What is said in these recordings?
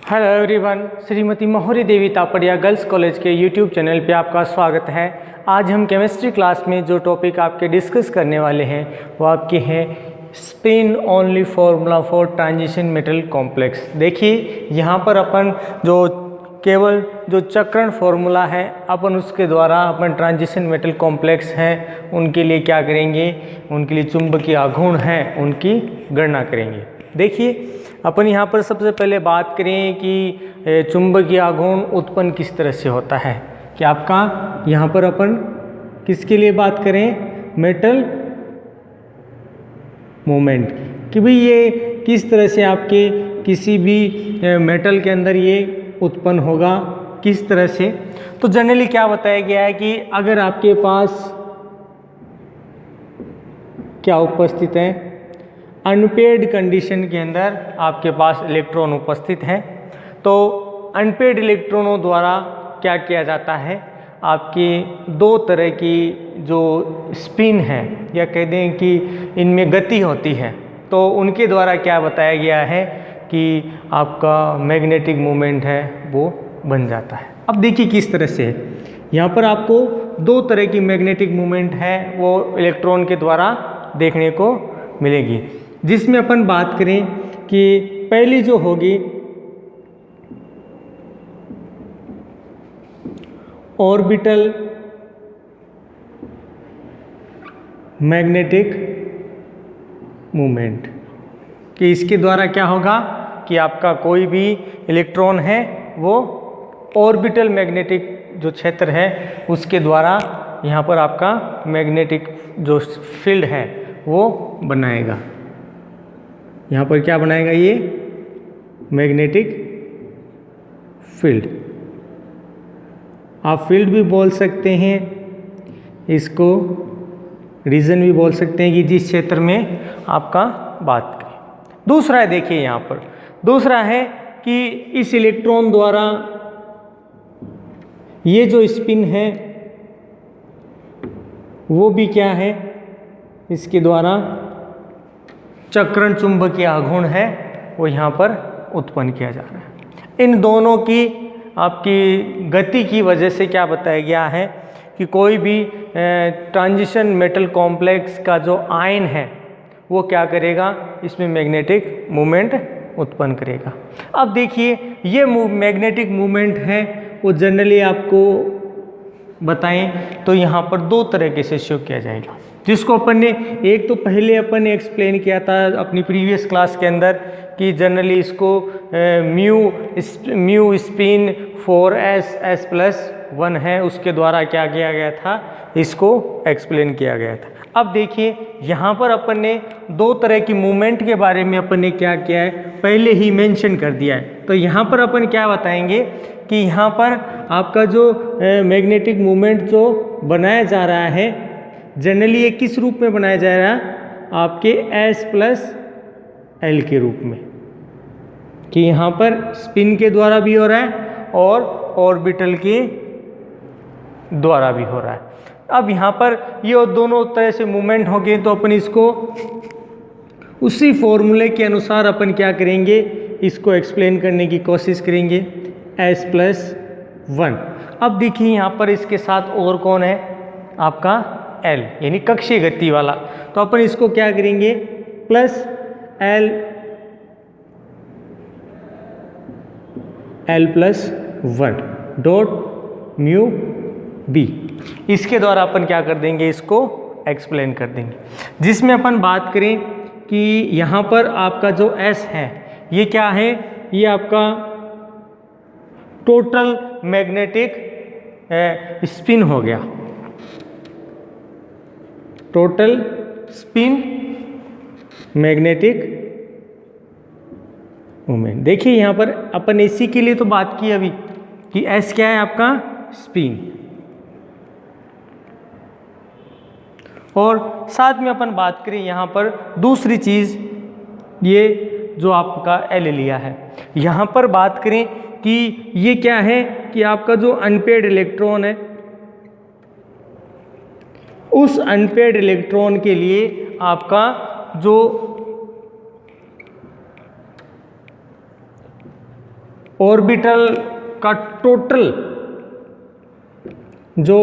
Hello everyone, Shrimati महोरी देवी Tapadia girls college के YouTube channel पे आपका स्वागत है। आज हम केमिस्ट्री क्लास में जो टॉपिक आपके डिस्कस करने वाले हैं वो आपके हैं spin only formula for transition metal complex. देखिए यहाँ पर अपन जो केवल जो चक्रण फॉर्मूला है अपन उसके द्वारा अपन ट्रांजिशन मेटल कॉम्प्लेक्स हैं उनके लिए क्या करेंगे, उनके लिए चुंबकीय आघूर्ण हैं उनकी गणना करेंगे। देखिए अपन यहाँ पर सबसे पहले बात करें कि चुंबकीय आघूर्ण उत्पन्न किस तरह से होता है। कि आपका यहाँ पर अपन किसके लिए बात करें, मेटल मोमेंट कि भाई ये किस तरह से आपके किसी भी मेटल के अंदर ये उत्पन्न होगा, किस तरह से। तो जनरली क्या बताया गया है कि अगर आपके पास क्या उपस्थित है, अनपेयर्ड कंडीशन के अंदर आपके पास इलेक्ट्रॉन उपस्थित हैं, तो अनपेयर्ड इलेक्ट्रॉनों द्वारा क्या किया जाता है, आपकी दो तरह की जो स्पिन है या कह दें कि इनमें गति होती है, तो उनके द्वारा क्या बताया गया है कि आपका मैग्नेटिक मोमेंट है वो बन जाता है। अब देखिए किस तरह से है, यहाँ पर आपको दो तरह की मैग्नेटिक मोमेंट है वो इलेक्ट्रॉन के द्वारा देखने को मिलेगी। जिसमें अपन बात करें कि पहली जो होगी ऑर्बिटल मैग्नेटिक मूवमेंट, कि इसके द्वारा क्या होगा कि आपका कोई भी इलेक्ट्रॉन है वो ऑर्बिटल मैग्नेटिक जो क्षेत्र है उसके द्वारा यहाँ पर आपका मैग्नेटिक जो फील्ड है वो बनाएगा। यहाँ पर क्या बनाएगा, ये मैग्नेटिक फील्ड। आप फील्ड भी बोल सकते हैं, इसको रीजन भी बोल सकते हैं कि जिस क्षेत्र में आपका बात करें। दूसरा है, देखिए यहाँ पर दूसरा है कि इस इलेक्ट्रॉन द्वारा ये जो स्पिन है वो भी क्या है, इसके द्वारा चक्रण चुंबकीय आघूर्ण है वो यहाँ पर उत्पन्न किया जा रहा है। इन दोनों की आपकी गति की वजह से क्या बताया गया है कि कोई भी ट्रांजिशन मेटल कॉम्प्लेक्स का जो आयन है वो क्या करेगा, इसमें मैग्नेटिक मूवमेंट उत्पन्न करेगा। अब देखिए ये मैग्नेटिक मूवमेंट है वो जनरली आपको बताएं तो यहाँ पर दो तरीके से शो किया जाएगा, जिसको अपन ने एक तो पहले अपन ने एक्सप्लेन किया था अपनी प्रीवियस क्लास के अंदर कि जनरली इसको म्यू स्पिन 4s+1 है उसके द्वारा क्या किया गया था, इसको एक्सप्लेन किया गया था। अब देखिए यहाँ पर अपन ने दो तरह की मूवमेंट के बारे में अपन ने क्या किया है, पहले ही मेंशन कर दिया है। तो यहाँ पर अपन क्या बताएंगे कि यहाँ पर आपका जो मैग्नेटिक मूवमेंट जो बनाया जा रहा है जनरली ये किस रूप में बनाया जा रहा है, आपके S+L के रूप में, कि यहाँ पर स्पिन के द्वारा भी हो रहा है और ऑर्बिटल के द्वारा भी हो रहा है। अब यहाँ पर ये दोनों तरह से मूवमेंट हो गए तो अपन इसको उसी फॉर्मूले के अनुसार अपन क्या करेंगे, इसको एक्सप्लेन करने की कोशिश करेंगे, S+1। अब देखिए यहाँ पर इसके साथ और कौन है, आपका L यानी कक्षीय गति वाला, तो अपन इसको क्या करेंगे L+1 डॉट म्यू B, इसके द्वारा अपन क्या कर देंगे, इसको एक्सप्लेन कर देंगे। जिसमें अपन बात करें कि यहाँ पर आपका जो S है ये क्या है, ये आपका टोटल मैग्नेटिक स्पिन हो गया, टोटल स्पिन मैग्नेटिक मोमेंट। देखिए यहाँ पर अपन इसी के लिए तो बात की अभी कि S क्या है, आपका स्पिन। और साथ में अपन बात करें यहाँ पर दूसरी चीज़, ये जो आपका L लिया है, यहाँ पर बात करें कि ये क्या है कि आपका जो अनपेयर्ड इलेक्ट्रॉन है उस अनपेयर्ड इलेक्ट्रॉन के लिए आपका जो ऑर्बिटल का टोटल जो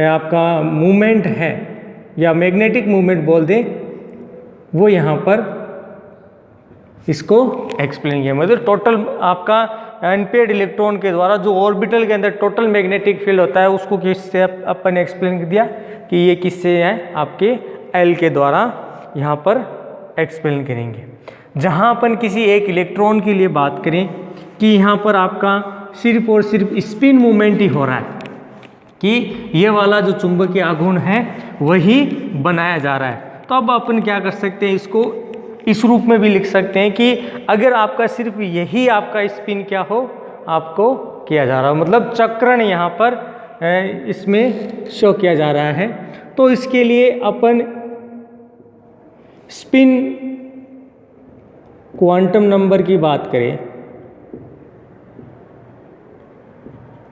आपका मूवमेंट है या मैग्नेटिक मूवमेंट बोल दें, वो यहाँ पर इसको एक्सप्लेन किया। मतलब टोटल आपका अनपेयर्ड इलेक्ट्रॉन के द्वारा जो ऑर्बिटल के अंदर टोटल मैग्नेटिक फील्ड होता है उसको किससे अपन ने एक्सप्लेन कर दिया कि ये किससे है, आपके एल के द्वारा यहाँ पर एक्सप्लेन करेंगे। जहाँ अपन किसी एक इलेक्ट्रॉन के लिए बात करें कि यहाँ पर आपका सिर्फ और सिर्फ स्पिन मूवमेंट ही हो रहा है कि ये वाला जो चुंबकीय आघूर्ण है वही बनाया जा रहा है, तो अब अपन क्या कर सकते हैं, इसको इस रूप में भी लिख सकते हैं कि अगर आपका सिर्फ यही आपका स्पिन क्या हो, आपको किया जा रहा हो, मतलब चक्रण यहाँ पर इसमें शो किया जा रहा है। तो इसके लिए अपन स्पिन क्वांटम नंबर की बात करें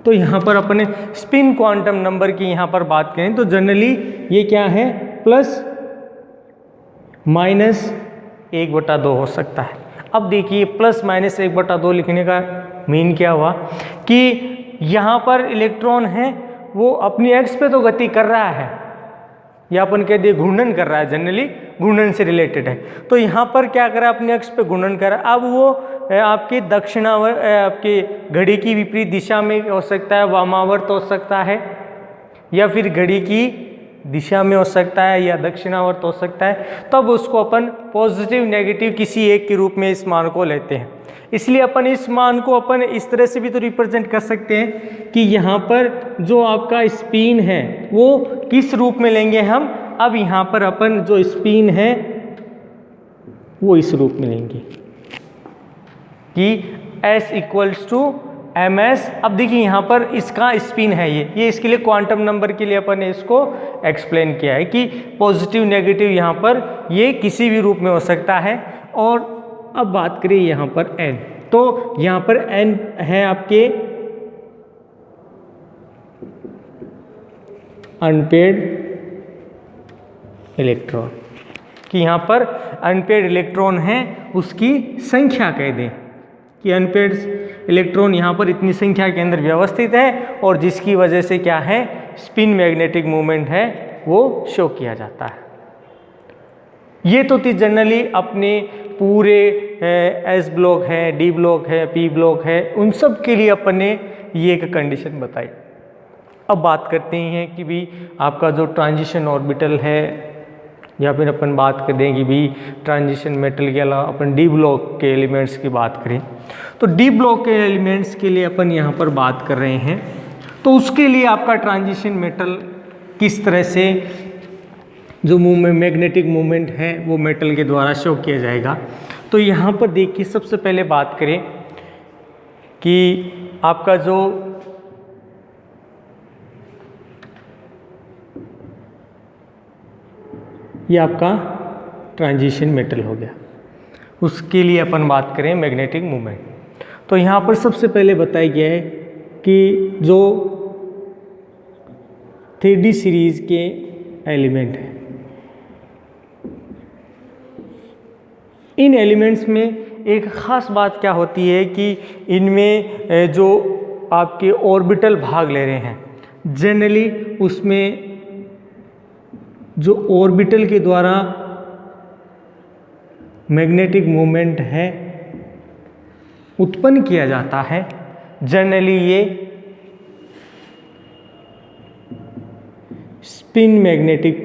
तो यहाँ पर अपने स्पिन क्वांटम नंबर की यहाँ पर बात करें तो जनरली ये क्या है, प्लस माइनस 1/2 हो सकता है। अब देखिए प्लस माइनस 1/2 लिखने का मीन क्या हुआ कि यहाँ पर इलेक्ट्रॉन है वो अपनी एक्स पे तो गति कर रहा है, या अपन कह दिए घूर्णन कर रहा है, जनरली घूर्णन से रिलेटेड है। तो यहाँ पर क्या कर रहा है, अपने एक्स पे घूर्णन कर रहा है। अब वो आपके दक्षिणावर्त, आपके घड़ी की विपरीत दिशा में हो सकता है, वामावर्त हो सकता है, या फिर घड़ी की दिशा में हो सकता है, या दक्षिणावर्त हो सकता है। तब उसको अपन पॉजिटिव नेगेटिव किसी एक के रूप में इस मान को लेते हैं। इसलिए अपन इस मान को अपन इस तरह से भी तो रिप्रेजेंट कर सकते हैं कि यहाँ पर जो आपका स्पिन है वो किस रूप में लेंगे हम। अब यहाँ पर अपन जो स्पिन है वो इस रूप में लेंगे कि S = ms। अब देखिए यहाँ पर इसका स्पिन है ये इसके लिए क्वांटम नंबर के लिए अपन ने इसको एक्सप्लेन किया है कि पॉजिटिव नेगेटिव यहाँ पर ये किसी भी रूप में हो सकता है। और अब बात करें यहाँ पर n, तो यहाँ पर n है आपके अनपेयर्ड इलेक्ट्रॉन, कि यहाँ पर अनपेयर्ड इलेक्ट्रॉन है उसकी संख्या कह दें कि अनपेयर्ड इलेक्ट्रॉन यहाँ पर इतनी संख्या के अंदर व्यवस्थित है, और जिसकी वजह से क्या है, स्पिन मैग्नेटिक मूवमेंट है वो शो किया जाता है। ये तो थी जनरली अपने पूरे एस ब्लॉक है, डी ब्लॉक है, पी ब्लॉक है, उन सब के लिए अपन ने ये एक कंडीशन बताई। अब बात करते हैं कि भी आपका जो ट्रांजिशन ऑर्बिटल है, या फिर अपन बात कर दें कि भी ट्रांजिशन मेटल के अलावा अपन डी ब्लॉक के एलिमेंट्स की बात करें, तो डी ब्लॉक के एलिमेंट्स के लिए अपन यहाँ पर बात कर रहे हैं। तो उसके लिए आपका ट्रांजिशन मेटल किस तरह से जो मूवमेंट मैग्नेटिक मूवमेंट है वो मेटल के द्वारा शो किया जाएगा। तो यहाँ पर देखिए सबसे पहले बात करें कि आपका जो ये आपका ट्रांजिशन मेटल हो गया, उसके लिए अपन बात करें मैग्नेटिक मूवमेंट। तो यहाँ पर सबसे पहले बताया गया है कि जो 3D सीरीज के एलिमेंट हैं, इन एलिमेंट्स में एक ख़ास बात क्या होती है कि इनमें जो आपके ऑर्बिटल भाग ले रहे हैं, जनरली उसमें जो ऑर्बिटल के द्वारा मैग्नेटिक मूवमेंट है उत्पन्न किया जाता है, जनरली ये स्पिन मैग्नेटिक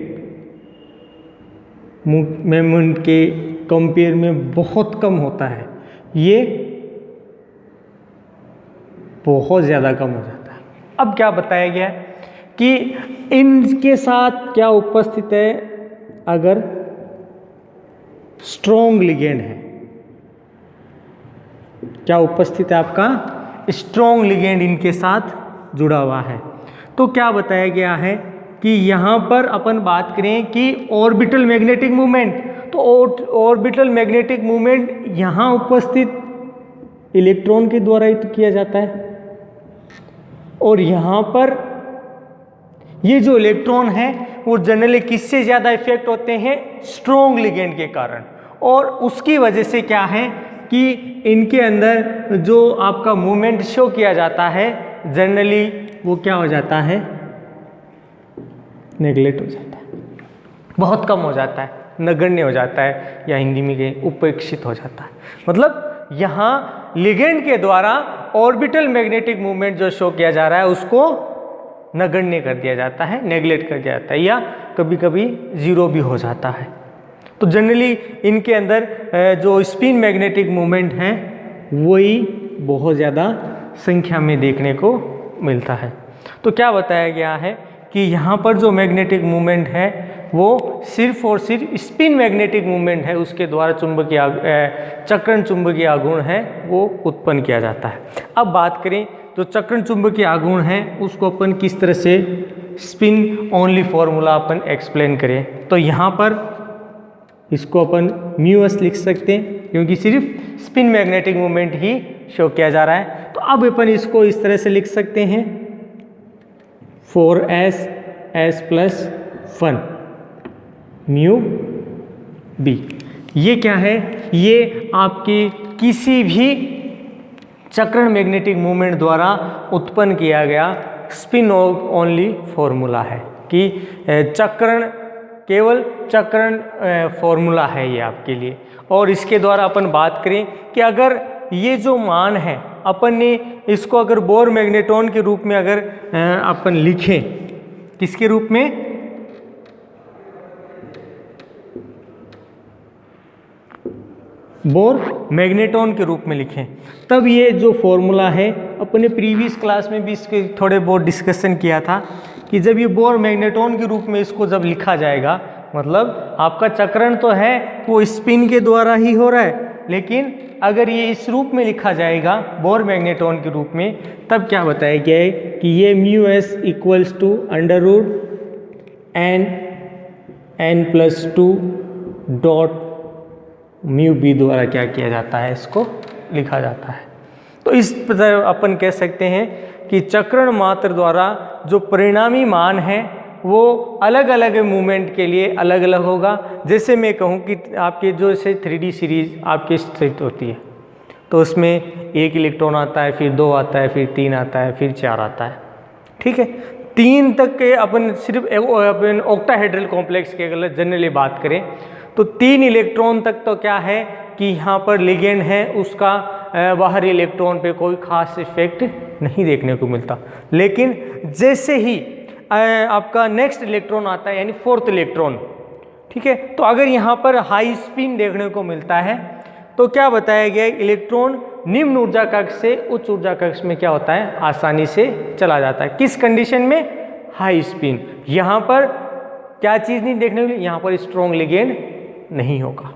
मूवमेंट के कंपेयर में बहुत कम होता है, ये बहुत ज़्यादा कम हो जाता है। अब क्या बताया गया है कि इनके साथ क्या उपस्थित है, अगर स्ट्रॉन्ग लिगेंड है, क्या उपस्थित है, आपका स्ट्रॉन्ग लिगेंड इनके साथ जुड़ा हुआ है। तो क्या बताया गया है कि यहाँ पर अपन बात करें कि ऑर्बिटल मैग्नेटिक मूवमेंट, तो ऑर्बिटल मैग्नेटिक मूवमेंट यहाँ उपस्थित इलेक्ट्रॉन के द्वारा ही तो किया जाता है, और यहाँ पर ये जो इलेक्ट्रॉन है वो जनरली किससे ज़्यादा इफेक्ट होते हैं, स्ट्रॉन्ग लिगेंड के कारण। और उसकी वजह से क्या है कि इनके अंदर जो आपका मूवमेंट शो किया जाता है जनरली वो क्या हो जाता है, नेगलेक्ट हो जाता है, बहुत कम हो जाता है, नगण्य हो जाता है, या हिंदी में कहें उपेक्षित हो जाता है। मतलब यहाँ लिगेंड के द्वारा ऑर्बिटल मैग्नेटिक मूवमेंट जो शो किया जा रहा है उसको नगण्य कर दिया जाता है, नेगलेक्ट कर दिया जाता है, या कभी कभी जीरो भी हो जाता है। तो जनरली इनके अंदर जो स्पिन मैग्नेटिक मूवमेंट है वही बहुत ज़्यादा संख्या में देखने को मिलता है। तो क्या बताया गया है कि यहाँ पर जो मैग्नेटिक मूवमेंट है वो सिर्फ और सिर्फ स्पिन मैग्नेटिक मूवमेंट है, उसके द्वारा चुंबकीय चक्रण चुंबकीय आघूर्ण है वो उत्पन्न किया जाता है। अब बात करें तो चक्रण चुंबकीय आघूर्ण है उसको अपन किस तरह से स्पिन ओनली फॉर्मूला अपन एक्सप्लेन करें, तो यहाँ पर इसको अपन μs लिख सकते हैं क्योंकि सिर्फ स्पिन मैग्नेटिक मूवमेंट ही शो किया जा रहा है। तो अब अपन इसको इस तरह से लिख सकते हैं 4s s plus 1 mu B. ये क्या है, ये आपकी किसी भी चक्रण मैग्नेटिक मूवमेंट द्वारा उत्पन्न किया गया स्पिन ओनली फॉर्मूला है कि चक्रण केवल चक्रण फॉर्मूला है ये आपके लिए। और इसके द्वारा अपन बात करें कि अगर ये जो मान है अपन ने इसको अगर बोर मैग्नेट्रॉन के रूप में अगर अपन लिखें, किसके रूप में, बोर मैग्नेट्रॉन के रूप में लिखें, तब ये जो फॉर्मूला है अपने प्रीवियस क्लास में भी इसके थोड़े बहुत डिस्कशन किया था कि जब ये बोर मैग्नेट्रॉन के रूप में इसको जब लिखा जाएगा, मतलब आपका चक्रण तो है वो स्पिन के द्वारा ही हो रहा है, लेकिन अगर ये इस रूप में लिखा जाएगा बोर मैग्नेट्रॉन के रूप में, तब क्या बताया गया है कि ये μs equals to under root n+2 dot mu B द्वारा क्या किया जाता है, इसको लिखा जाता है। तो इस तरह अपन कह सकते हैं कि चक्रण मात्र द्वारा जो परिणामी मान है वो अलग अलग मूवमेंट के लिए अलग अलग होगा। जैसे मैं कहूँ कि आपके जो से 3D सीरीज आपकी स्थित होती है तो उसमें एक इलेक्ट्रॉन आता है, फिर 2 आता है, फिर 3 आता है, फिर 4 आता है, ठीक है। 3 तक के अपन सिर्फ अपन ऑक्टाहेड्रल कॉम्प्लेक्स के अगर जनरली बात करें तो 3 इलेक्ट्रॉन तक तो क्या है कि यहाँ पर लिगेंड है उसका बाहरी इलेक्ट्रॉन पे कोई खास इफेक्ट नहीं देखने को मिलता। लेकिन जैसे ही आपका नेक्स्ट इलेक्ट्रॉन आता है यानी 4th इलेक्ट्रॉन, ठीक है, तो अगर यहाँ पर हाई स्पिन देखने को मिलता है तो क्या बताया गया, इलेक्ट्रॉन निम्न ऊर्जा कक्ष से उच्च ऊर्जा कक्ष में क्या होता है, आसानी से चला जाता है। किस कंडीशन में, हाई स्पिन। यहाँ पर क्या चीज़ नहीं देखने को मिली, यहाँ पर स्ट्रॉन्ग लिगेंड नहीं होगा,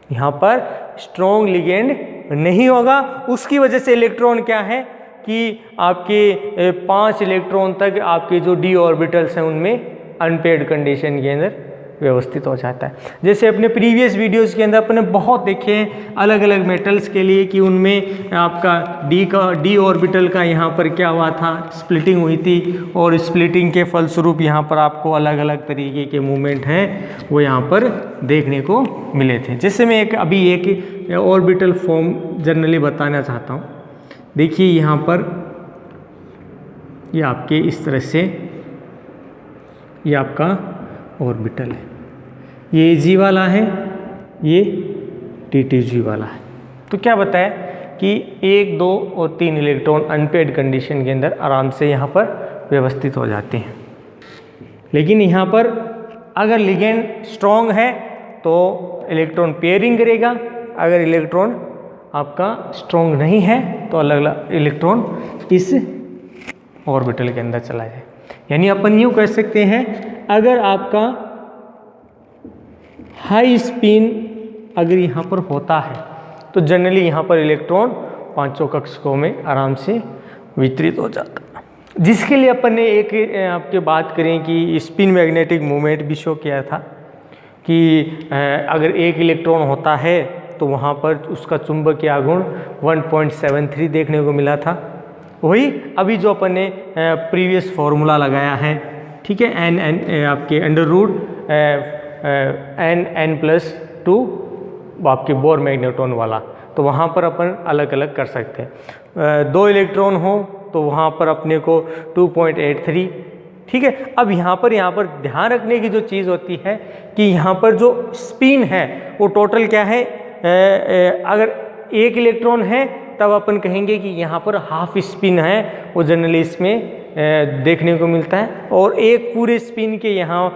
यहाँ पर स्ट्रॉन्ग लिगेंड नहीं होगा। उसकी वजह से इलेक्ट्रॉन क्या है कि आपके 5 इलेक्ट्रॉन तक आपके जो डी ऑर्बिटल्स हैं उनमें अनपेयर्ड कंडीशन के अंदर व्यवस्थित हो जाता है। जैसे अपने प्रीवियस वीडियोस के अंदर अपने बहुत देखे हैं अलग अलग मेटल्स के लिए कि उनमें आपका डी ऑर्बिटल का यहाँ पर क्या हुआ था, स्प्लिटिंग हुई थी, और स्प्लिटिंग के फलस्वरूप यहाँ पर आपको अलग अलग तरीके के मूवमेंट हैं वो यहाँ पर देखने को मिले थे। जैसे मैं अभी एक ऑर्बिटल फॉर्म जनरली बताना चाहता हूँ। देखिए यहाँ पर ये आपके इस तरह से ये आपका ऑर्बिटल है, ये जी वाला है, ये TTG वाला है। तो क्या बताया कि 1, 2 और 3 इलेक्ट्रॉन अनपेयर्ड कंडीशन के अंदर आराम से यहाँ पर व्यवस्थित हो जाते हैं। लेकिन यहाँ पर अगर लिगेंड स्ट्रॉन्ग है तो इलेक्ट्रॉन पेयरिंग करेगा, अगर इलेक्ट्रॉन आपका स्ट्रॉन्ग नहीं है तो अलग अलग इलेक्ट्रॉन इस ऑर्बिटल के अंदर चला जाए। यानी अपन यूँ कह सकते हैं अगर आपका हाई स्पिन अगर यहाँ पर होता है तो जनरली यहाँ पर इलेक्ट्रॉन 5 कक्षकों में आराम से वितरित हो जाता है। जिसके लिए अपन ने एक आपके बात करें कि स्पिन मैग्नेटिक मूवमेंट भी शो किया था कि अगर एक इलेक्ट्रॉन होता है तो वहाँ पर उसका चुंबकीय आघूर्ण 1.73 देखने को मिला था। वही अभी जो अपन ने प्रीवियस फॉर्मूला लगाया है, ठीक है, n आपके अंडर रूट n+2 आपके बोर मैग्नेट्रॉन वाला, तो वहाँ पर अपन अलग अलग कर सकते हैं। 2 इलेक्ट्रॉन हो तो वहाँ पर अपने को 2.83, ठीक है। अब यहाँ पर ध्यान रखने की जो चीज़ होती है कि यहाँ पर जो स्पिन है वो टोटल क्या है, अगर 1 इलेक्ट्रॉन है तब अपन कहेंगे कि यहाँ पर हाफ स्पिन है, वो जनरली इसमें देखने को मिलता है। और एक पूरे स्पिन के यहाँ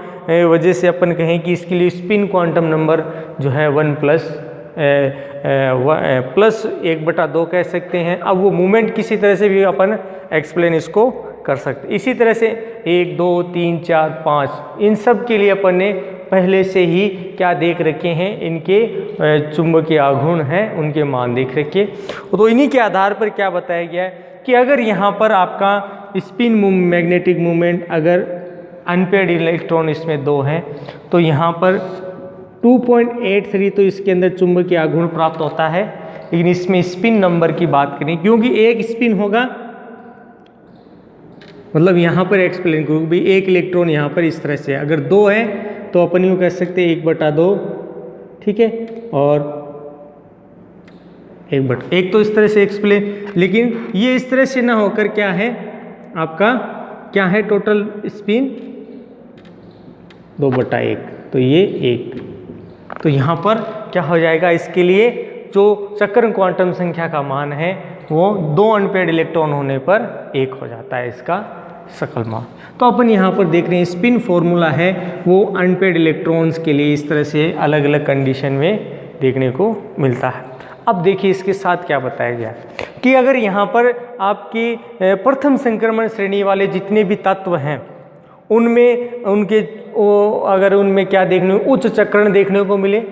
वजह से अपन कहें कि इसके लिए स्पिन क्वांटम नंबर जो है 1 प्लस 1/2 कह सकते हैं। अब वो मूवमेंट किसी तरह से भी अपन एक्सप्लेन इसको कर सकते। इसी तरह से 1, 2, 3, 4, 5 इन सब के लिए अपन ने पहले से ही क्या देख रखे हैं, इनके चुंबकीय आघूर्ण हैं उनके मान देख रखे। तो इन्हीं के आधार पर क्या बताया गया है कि अगर यहाँ पर आपका स्पिन मैग्नेटिक मूवमेंट, अगर अनपेयर्ड इलेक्ट्रॉन इसमें 2 हैं तो यहाँ पर 2.83 तो इसके अंदर चुंबकीय आघूर्ण प्राप्त होता है। लेकिन इसमें स्पिन नंबर की बात करें, क्योंकि एक स्पिन होगा, मतलब यहाँ पर एक्सप्लेन करूँ भी, एक इलेक्ट्रॉन यहाँ पर इस तरह से, अगर 2 है तो अपन यूँ कह सकते हैं 1/2, ठीक है, और 1/1 तो इस तरह से एक्सप्लेन। लेकिन ये इस तरह से ना होकर क्या है आपका, क्या है टोटल स्पिन 2/1, तो ये 1। तो यहाँ पर क्या हो जाएगा, इसके लिए जो चक्रण क्वांटम संख्या का मान है वो 2 अनपेयर्ड इलेक्ट्रॉन होने पर 1 हो जाता है इसका सकल मान। तो अपन यहाँ पर देख रहे हैं स्पिन फॉर्मूला है वो अनपेयर्ड इलेक्ट्रॉन्स के लिए इस तरह से अलग अलग कंडीशन में देखने को मिलता है। अब देखिए इसके साथ क्या बताया गया कि अगर यहाँ पर आपकी प्रथम संक्रमण श्रेणी वाले जितने भी तत्व हैं उनमें उनके अगर उनमें क्या देखने, उच्च चक्रण देखने को मिले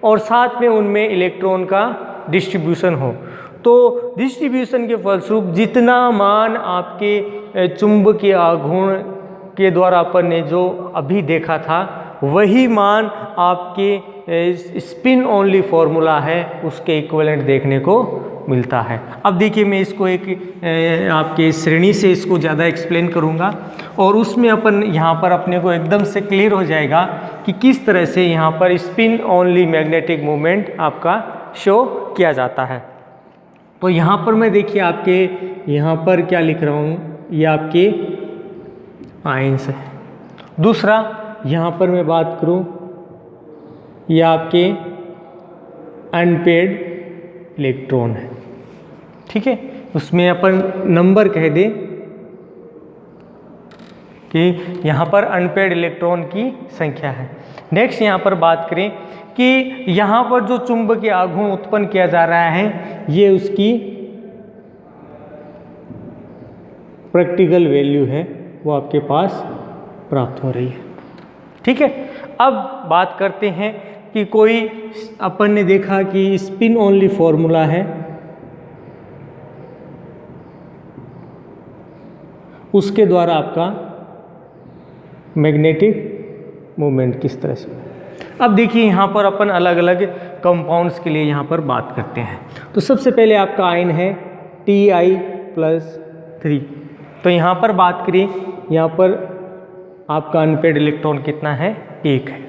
और साथ में उनमें इलेक्ट्रॉन का डिस्ट्रीब्यूशन हो, तो डिस्ट्रीब्यूशन के फलस्वरूप जितना मान आपके चुंबकीय आघूर्ण के द्वारा अपन ने जो अभी देखा था वही मान आपके स्पिन ओनली फॉर्मूला है उसके इक्विवेलेंट देखने को मिलता है। अब देखिए मैं इसको एक आपके श्रेणी से इसको ज़्यादा एक्सप्लेन करूँगा और उसमें अपन यहाँ पर अपने को एकदम से क्लियर हो जाएगा कि किस तरह से यहाँ पर स्पिन ओनली मैग्नेटिक मूवमेंट आपका शो किया जाता है। तो यहाँ पर मैं देखिए आपके यहाँ पर क्या लिख रहा हूँ, ये आपके आयंस है। दूसरा यहाँ पर मैं बात करूँ, ये आपके अनपेयर्ड इलेक्ट्रॉन है, ठीक है, उसमें अपन नंबर कह दें कि यहाँ पर अनपेयर्ड इलेक्ट्रॉन की संख्या है। नेक्स्ट यहाँ पर बात करें कि यहाँ पर जो चुंबकीय आघूर्ण उत्पन्न किया जा रहा है ये उसकी प्रैक्टिकल वैल्यू है वो आपके पास प्राप्त हो रही है, ठीक है। अब बात करते हैं कि कोई अपन ने देखा कि स्पिन ओनली फॉर्मूला है, उसके द्वारा आपका मैग्नेटिक मूवमेंट किस तरह से। अब देखिए यहाँ पर अपन अलग अलग कंपाउंड्स के लिए यहाँ पर बात करते हैं। तो सबसे पहले आपका आयन है Ti+3। तो यहाँ पर बात करें, यहाँ पर आपका अनपेयर्ड इलेक्ट्रॉन कितना है, 1 है।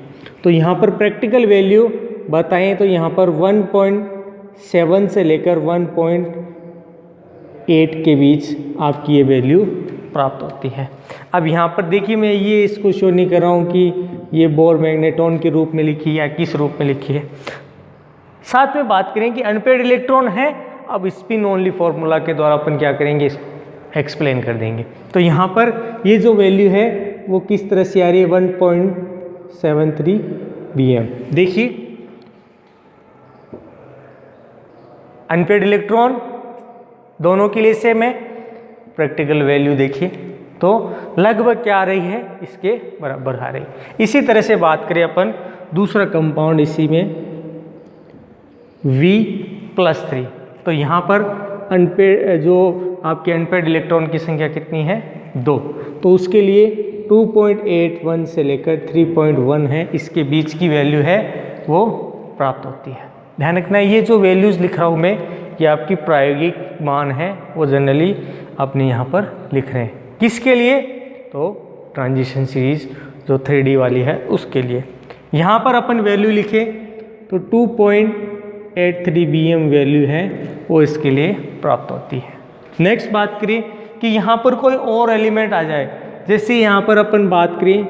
तो यहाँ पर प्रैक्टिकल वैल्यू बताएं तो यहाँ पर 1.7 से लेकर 1.8 के बीच आपकी ये वैल्यू प्राप्त होती है। अब यहाँ पर देखिए मैं ये इसको शो नहीं कर रहा हूँ कि ये बोर मैग्नेट्रॉन के रूप में लिखी है या किस रूप में लिखी है। साथ में बात करें कि अनपेयर्ड इलेक्ट्रॉन है, अब स्पिन ओनली फॉर्मूला के द्वारा अपन क्या करेंगे, एक्सप्लेन कर देंगे। तो यहाँ पर ये जो वैल्यू है वो किस तरह से आ रही है, 1.73 bm। देखिए अनपेयर्ड इलेक्ट्रॉन दोनों के लिए सेम है, प्रैक्टिकल वैल्यू देखिए तो लगभग क्या आ रही है, इसके बराबर आ रही। इसी तरह से बात करें अपन दूसरा कंपाउंड इसी में V+3। तो यहाँ पर अनपेयर्ड जो आपके अनपेयर्ड इलेक्ट्रॉन की संख्या कितनी है, 2। तो उसके लिए 2.81 से लेकर 3.1 है, इसके बीच की वैल्यू है वो प्राप्त होती है। ध्यान रखना ये जो वैल्यूज़ लिख रहा हूँ मैं ये आपकी प्रायोगिक मान है, वो जनरली अपने यहाँ पर लिख रहे हैं। किसके लिए, तो ट्रांजिशन सीरीज जो 3D वाली है उसके लिए। यहाँ पर अपन वैल्यू लिखें तो 2.81 0.83 वैल्यू है वो इसके लिए प्राप्त होती है। नेक्स्ट बात करें कि यहाँ पर कोई और एलिमेंट आ जाए, जैसे यहाँ पर अपन बात करें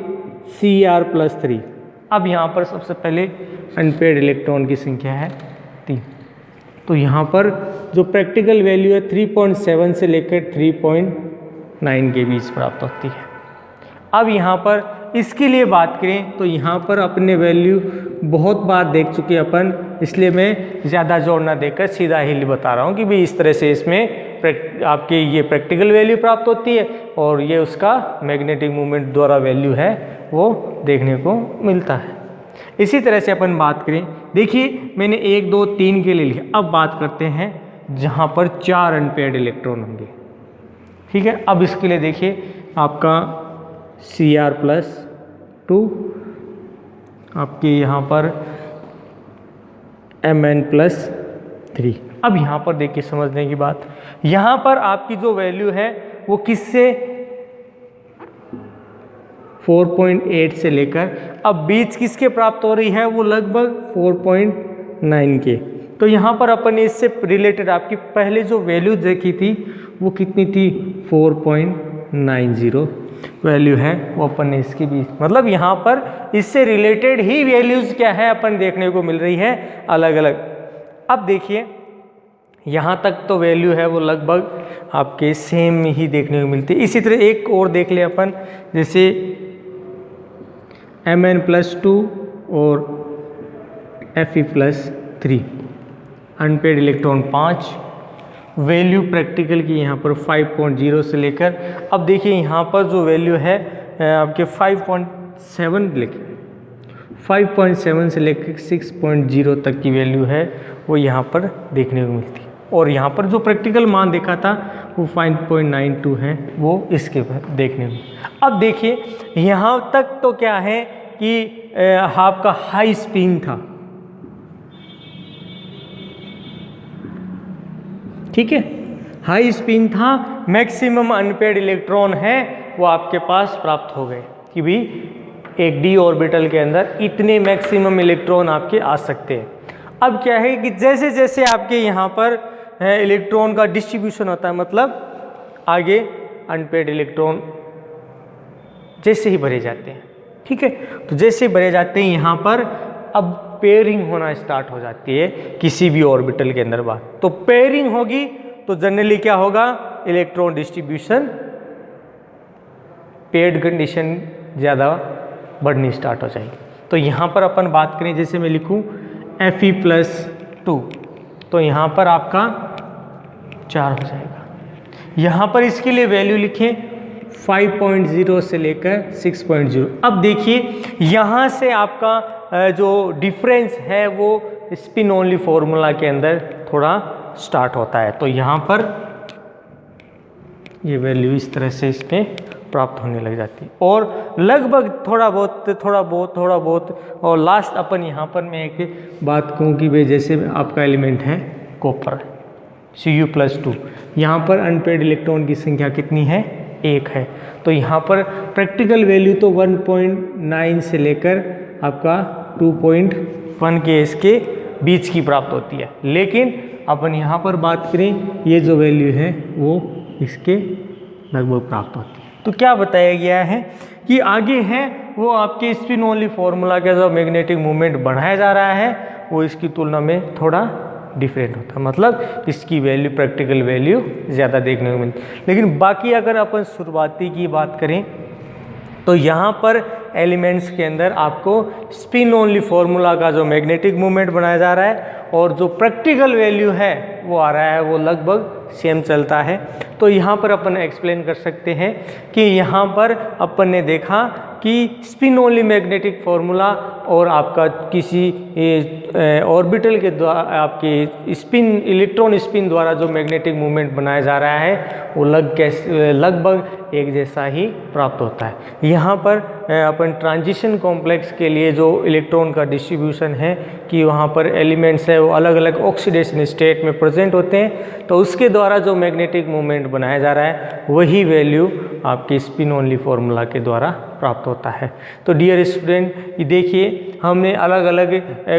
Cr+3। अब यहाँ पर सबसे पहले अनपेयर्ड इलेक्ट्रॉन की संख्या है 3, तो यहाँ पर जो प्रैक्टिकल वैल्यू है 3.7 से लेकर 3.9 के बीच प्राप्त होती है। अब यहाँ पर इसके लिए बात करें तो यहाँ पर अपने वैल्यू बहुत बार देख चुके अपन, इसलिए मैं ज़्यादा जोर ना देकर सीधा ही बता रहा हूँ कि भाई इस तरह से इसमें आपके ये प्रैक्टिकल वैल्यू प्राप्त होती है और ये उसका मैग्नेटिक मोमेंट द्वारा वैल्यू है वो देखने को मिलता है। इसी तरह से अपन बात करें, देखिए मैंने 1 2 3 के लिए लिया। अब बात करते हैं जहाँ पर 4 अनपेयर्ड इलेक्ट्रॉन होंगे, ठीक है। अब इसके लिए देखिए आपका Cr+2, आपके यहाँ पर Mn+3। अब यहाँ पर देखिए समझने की बात, यहाँ पर आपकी जो वैल्यू है वो किससे 4.8 से लेकर अब बीच किसके प्राप्त हो रही है, वो लगभग 4.9 के। तो यहाँ पर अपन ने इससे रिलेटेड आपकी पहले जो वैल्यू देखी थी वो कितनी थी, 4.90 वैल्यू है वो अपन ने इसके बीच, मतलब यहाँ पर इससे रिलेटेड ही वैल्यूज़ क्या है अपन देखने को मिल रही है अलग अलग। अब देखिए यहाँ तक तो वैल्यू है वो लगभग आपके सेम ही देखने को मिलती है। इसी तरह एक और देख ले अपन, जैसे Mn+2 और Fe+3, unpaired electron 5, value practical की यहाँ पर 5.0 से लेकर, अब देखिए यहाँ पर जो वैल्यू है आपके 5.7 से लेकर 6.0 तक की वैल्यू है वो यहाँ पर देखने को मिलती है। और यहाँ पर जो प्रैक्टिकल मान देखा था वो 5.92 है वो इसके देखने को। अब देखिए यहाँ तक तो क्या है कि आपका हाई स्पिन था, ठीक है, हाई स्पिन था, मैक्सिमम अनपेयर्ड इलेक्ट्रॉन है वो आपके पास प्राप्त हो गए कि भी एक d ऑर्बिटल के अंदर इतने मैक्सिमम इलेक्ट्रॉन आपके आ सकते हैं। अब क्या है कि जैसे जैसे आपके यहाँ पर इलेक्ट्रॉन का डिस्ट्रीब्यूशन होता है, मतलब आगे अनपेयर्ड इलेक्ट्रॉन जैसे ही भरे जाते हैं, ठीक है, तो जैसे भरे जाते हैं यहाँ पर अब पेयरिंग होना स्टार्ट हो जाती है किसी भी ऑर्बिटल के अंदर बात। तो पेयरिंग होगी तो जनरली क्या होगा, इलेक्ट्रॉन डिस्ट्रीब्यूशन पेयर्ड कंडीशन ज़्यादा बढ़नी स्टार्ट हो जाएगी। तो यहाँ पर अपन बात करें, जैसे मैं लिखूँ Fe+2, तो यहाँ पर आपका 4 हो जाएगा। यहाँ पर इसके लिए वैल्यू लिखें 5.0 से लेकर 6.0। अब देखिए यहाँ से आपका जो डिफरेंस है वो स्पिन ओनली फॉर्मूला के अंदर थोड़ा स्टार्ट होता है। तो यहाँ पर ये वैल्यू इस तरह से इसमें प्राप्त होने लग जाती है और लगभग थोड़ा बहुत और लास्ट अपन यहाँ पर मैं एक बात कहूँ कि भाई जैसे आपका एलिमेंट है कॉपर Cu+2, यहाँ पर अनपेयर्ड इलेक्ट्रॉन की संख्या कितनी है, 1 है। तो यहाँ पर प्रैक्टिकल वैल्यू तो 1.9 से लेकर आपका 2.1 के इसके बीच की प्राप्त होती है, लेकिन अपन यहाँ पर बात करें ये जो वैल्यू है वो इसके लगभग प्राप्त होती है। तो क्या बताया गया है कि आगे है वो आपके स्पिन ओनली फॉर्मूला का जो मैग्नेटिक मोमेंट बढ़ाया जा रहा है वो इसकी तुलना में थोड़ा डिफरेंट होता है, मतलब इसकी वैल्यू प्रैक्टिकल वैल्यू ज़्यादा देखने को मिलती है। लेकिन बाकी अगर अपन शुरुआती की बात करें तो यहाँ पर एलिमेंट्स के अंदर आपको स्पिन ओनली फॉर्मूला का जो मैग्नेटिक मोमेंट बनाया जा रहा है और जो प्रैक्टिकल वैल्यू है वो आ रहा है वो लगभग सेम चलता है। तो यहाँ पर अपन एक्सप्लेन कर सकते हैं कि यहाँ पर अपन ने देखा कि स्पिन ओनली मैग्नेटिक फॉर्मूला और आपका किसी ऑर्बिटल के द्वारा आपके स्पिन इलेक्ट्रॉन स्पिन द्वारा जो मैग्नेटिक मूवमेंट बनाया जा रहा है वो लगभग एक जैसा ही प्राप्त होता है। यहाँ पर अपन ट्रांजिशन कॉम्प्लेक्स के लिए जो इलेक्ट्रॉन का डिस्ट्रीब्यूशन है कि वहाँ पर एलिमेंट्स है वो अलग अलग ऑक्सीडेशन स्टेट में प्रेजेंट होते हैं, तो उसके द्वारा जो मैग्नेटिक मूवमेंट बनाया जा रहा है वही वैल्यू आपकी स्पिन ओनली फॉर्मूला के द्वारा प्राप्त होता है। तो डियर स्टूडेंट, ये देखिए हमने अलग अलग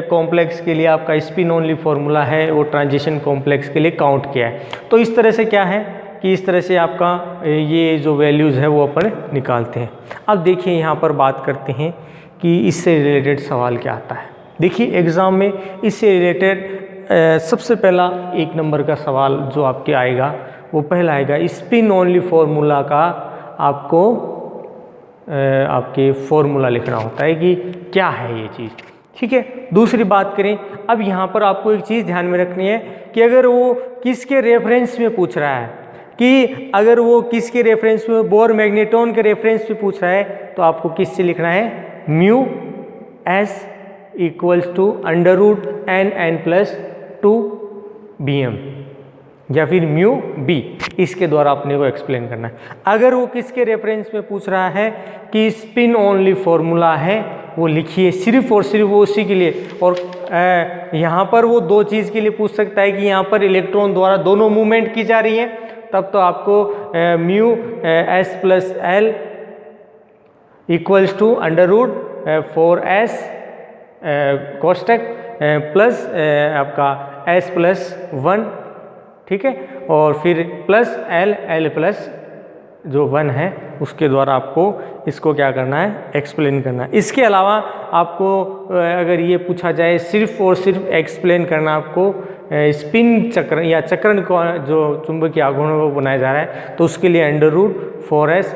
कॉम्प्लेक्स के लिए आपका स्पिन ओनली फार्मूला है वो ट्रांजिशन कॉम्प्लेक्स के लिए काउंट किया है। तो इस तरह से क्या है कि इस तरह से आपका ये जो वैल्यूज़ है वो अपन निकालते हैं। अब देखिए यहाँ पर बात करते हैं कि इससे रिलेटेड सवाल क्या आता है। देखिए एग्ज़ाम में इससे रिलेटेड सबसे पहला 1 नंबर का सवाल जो आपके आएगा वो पहला आएगा स्पिन ओनली फार्मूला का आपको आपके फॉर्मूला लिखना होता है कि क्या है ये चीज़, ठीक है। दूसरी बात करें, अब यहाँ पर आपको एक चीज़ ध्यान में रखनी है कि अगर वो किसके रेफरेंस में पूछ रहा है, कि अगर वो किसके रेफरेंस में, बोर मैग्नेट्रॉन के रेफरेंस में पूछ रहा है, तो आपको किससे लिखना है, mu S equals to √n+2 bm या फिर म्यू बी, इसके द्वारा अपने को एक्सप्लेन करना है। अगर वो किसके रेफरेंस में पूछ रहा है कि स्पिन ओनली फॉर्मूला है, वो लिखिए सिर्फ और सिर्फ वो उसी के लिए। और यहाँ पर वो 2 चीज़ के लिए पूछ सकता है कि यहाँ पर इलेक्ट्रॉन द्वारा दोनों मूवमेंट की जा रही है, तब तो आपको mu s+l equals to √4s कोष्टक प्लस आपका s+1, ठीक है, और फिर प्लस l+1 उसके द्वारा आपको इसको क्या करना है, एक्सप्लेन करना है। इसके अलावा आपको अगर ये पूछा जाए सिर्फ और सिर्फ एक्सप्लेन करना आपको स्पिन चक्र या चक्रण को जो चुंबकीय आघूर्ण वो बनाया जा रहा है, तो उसके लिए √4s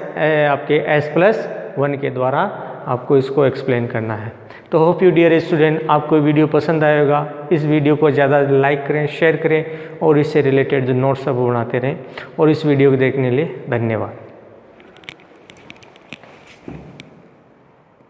आपके s+1 के द्वारा आपको इसको एक्सप्लेन करना है। तो होप यू डियर स्टूडेंट, आपको वीडियो पसंद आएगा। इस वीडियो को ज़्यादा लाइक करें, शेयर करें और इससे रिलेटेड जो नोट्स सब बनाते रहें। और इस वीडियो को देखने के लिए धन्यवाद।